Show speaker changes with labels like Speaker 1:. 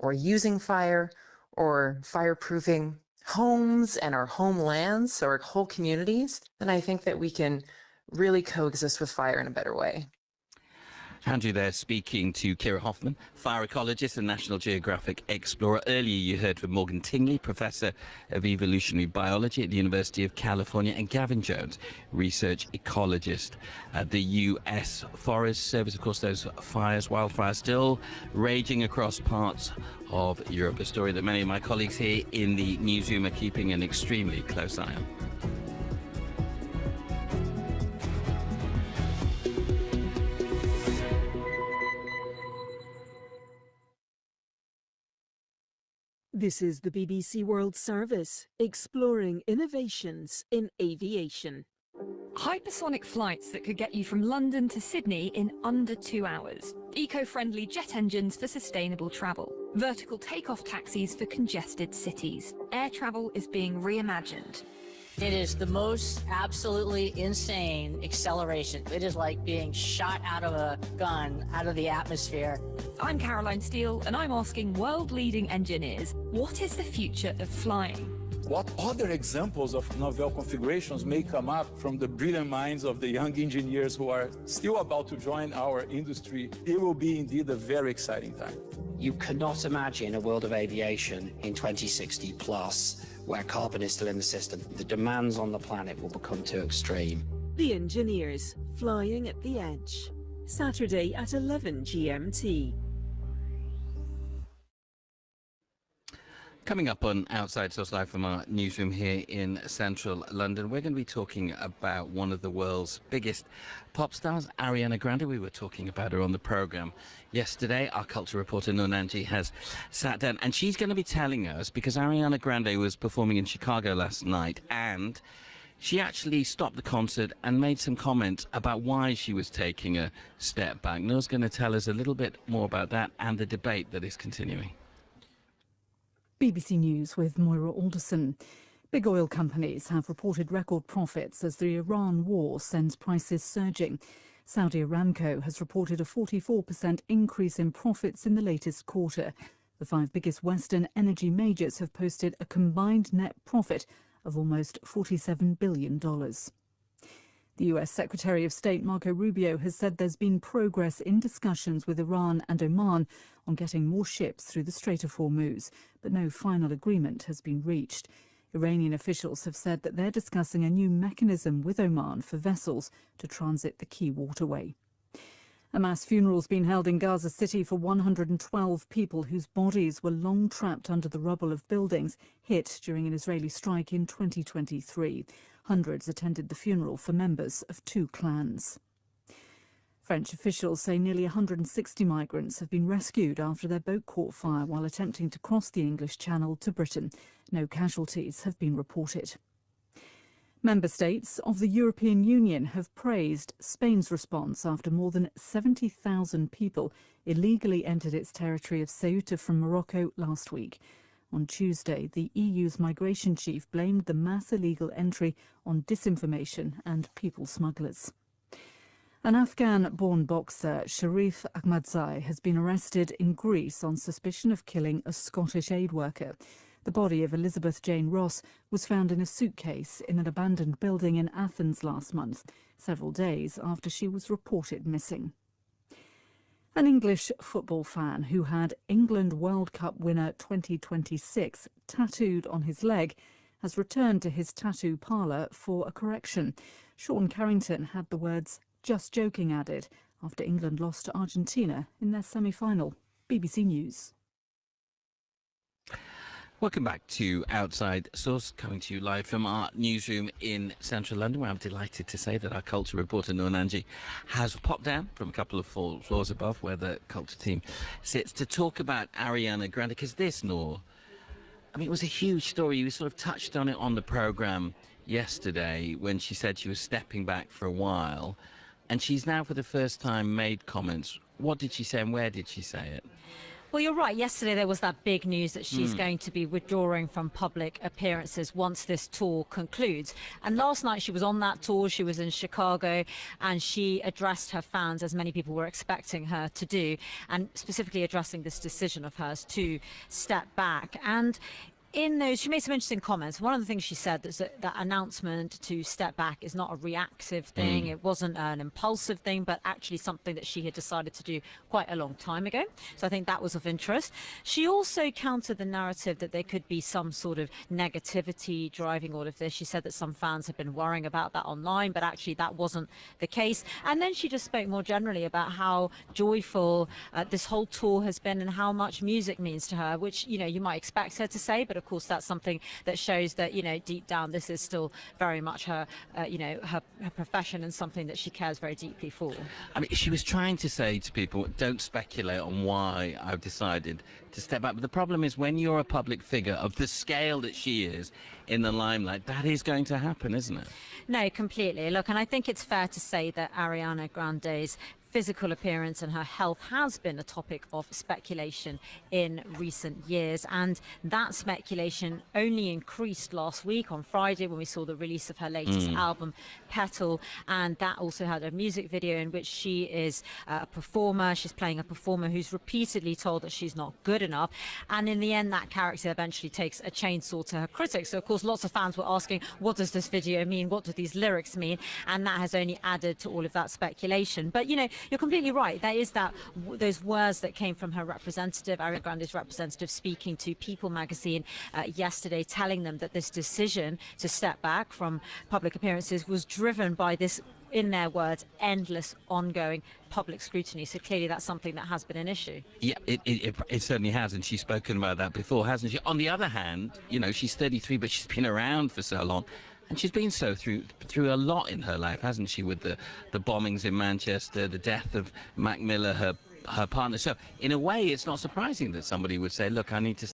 Speaker 1: or using fire or fireproofing homes and our homelands or whole communities, then I think that we can really coexist with fire in a better way.
Speaker 2: Andrew there speaking to Kira Hoffman, fire ecologist and National Geographic explorer. Earlier you heard from Morgan Tingley, Professor of Evolutionary Biology at the University of California, and Gavin Jones, Research Ecologist at the U.S. Forest Service. Of course, those wildfires still raging across parts of Europe, a story that many of my colleagues here in the newsroom are keeping an extremely close eye on.
Speaker 3: This is the BBC World Service, exploring innovations in aviation.
Speaker 4: Hypersonic flights that could get you from London to Sydney in under 2 hours. Eco-friendly jet engines for sustainable travel. Vertical takeoff taxis for congested cities. Air travel is being reimagined.
Speaker 5: It is the most absolutely insane acceleration. It is like being shot out of a gun, out of the atmosphere.
Speaker 4: I'm Caroline Steele, and I'm asking world-leading engineers, what is the future of flying?
Speaker 6: What other examples of novel configurations may come up from the brilliant minds of the young engineers who are still about to join our industry? It will be indeed a very exciting time.
Speaker 7: You cannot imagine a world of aviation in 2060 plus where carbon is still in the system. The demands on the planet will become too extreme.
Speaker 3: The Engineers, flying at the edge. Saturday at 11 GMT.
Speaker 2: Coming up on Outside Source Live from our newsroom here in central London, we're going to be talking about one of the world's biggest pop stars, Ariana Grande. We were talking about her on the programme yesterday. Our culture reporter, Nunanji, has sat down, and she's going to be telling us, because Ariana Grande was performing in Chicago last night, and she actually stopped the concert and made some comments about why she was taking a step back. Noor's going to tell us a little bit more about that and the debate that is continuing.
Speaker 8: BBC News with Moira Alderson. Big oil companies have reported record profits as the Iran war sends prices surging. Saudi Aramco has reported a 44% increase in profits in the latest quarter. The 5 biggest Western energy majors have posted a combined net profit of almost $47 billion. The US Secretary of State Marco Rubio has said there's been progress in discussions with Iran and Oman on getting more ships through the Strait of Hormuz, but no final agreement has been reached. Iranian officials have said that they're discussing a new mechanism with Oman for vessels to transit the key waterway. A mass funeral's been held in Gaza City for 112 people whose bodies were long trapped under the rubble of buildings hit during an Israeli strike in 2023. Hundreds attended the funeral for members of 2 clans. French officials say nearly 160 migrants have been rescued after their boat caught fire while attempting to cross the English Channel to Britain. No casualties have been reported. Member states of the European Union have praised Spain's response after more than 70,000 people illegally entered its territory of Ceuta from Morocco last week. On Tuesday, the EU's migration chief blamed the mass illegal entry on disinformation and people smugglers. An Afghan-born boxer, Sharif Ahmadzai, has been arrested in Greece on suspicion of killing a Scottish aid worker. The body of Elizabeth Jane Ross was found in a suitcase in an abandoned building in Athens last month, several days after she was reported missing. An English football fan who had England World Cup winner 2026 tattooed on his leg has returned to his tattoo parlour for a correction. Sean Carrington had the words "just joking" added after England lost to Argentina in their semi-final. BBC News.
Speaker 2: Welcome back to Outside Source, coming to you live from our newsroom in central London, where I'm delighted to say that our culture reporter, Nunanji, has popped down from a couple of floors above where the culture team sits to talk about Ariana Grande, because this, Noor, I mean, it was a huge story. You sort of touched on it on the programme yesterday when she said she was stepping back for a while, and she's now for the first time made comments. What did she say and where did she say it?
Speaker 9: Well, you're right. Yesterday there was that big news that she's going to be withdrawing from public appearances once this tour concludes. And last night she was on that tour. She was in Chicago and she addressed her fans, as many people were expecting her to do, and specifically addressing this decision of hers to step back. And in those, she made some interesting comments. One of the things she said is that that announcement to step back is not a reactive thing. It wasn't an impulsive thing, but actually something that she had decided to do quite a long time ago. So I think that was of interest. She also countered the narrative that there could be some sort of negativity driving all of this. She said that some fans have been worrying about that online, but actually that wasn't the case. And then she just spoke more generally about how joyful this whole tour has been and how much music means to her, which, you know, you might expect her to say, but of course that's something that shows that, you know, deep down this is still very much her, you know, her profession and something that she cares very deeply for.
Speaker 2: I mean, she was trying to say to people, don't speculate on why I've decided to step back. But the problem is when you're a public figure of the scale that she is in the limelight, that is going to happen, isn't it?
Speaker 9: No, completely. Look, and I think it's fair to say that Ariana Grande's physical appearance and her health has been a topic of speculation in recent years, and that speculation only increased last week on Friday when we saw the release of her latest album, Petal, and that also had a music video in which she is a performer. She's playing a performer who's repeatedly told that she's not good enough, and in the end that character eventually takes a chainsaw to her critics. So of course lots of fans were asking, what does this video mean, what do these lyrics mean, and that has only added to all of that speculation. But you know, you're completely right. There is those words that came from her representative, Ariana Grande's representative, speaking to People magazine yesterday, telling them that this decision to step back from public appearances was driven by this, in their words, endless, ongoing public scrutiny. So clearly that's something that has been an issue.
Speaker 2: Yeah, it certainly has, and she's spoken about that before, hasn't she? On the other hand, you know, she's 33, but she's been around for so long. And she's been so through a lot in her life, hasn't she, with the bombings in Manchester, the death of Mac Miller, her partner. So in a way, it's not surprising that somebody would say, look, I need to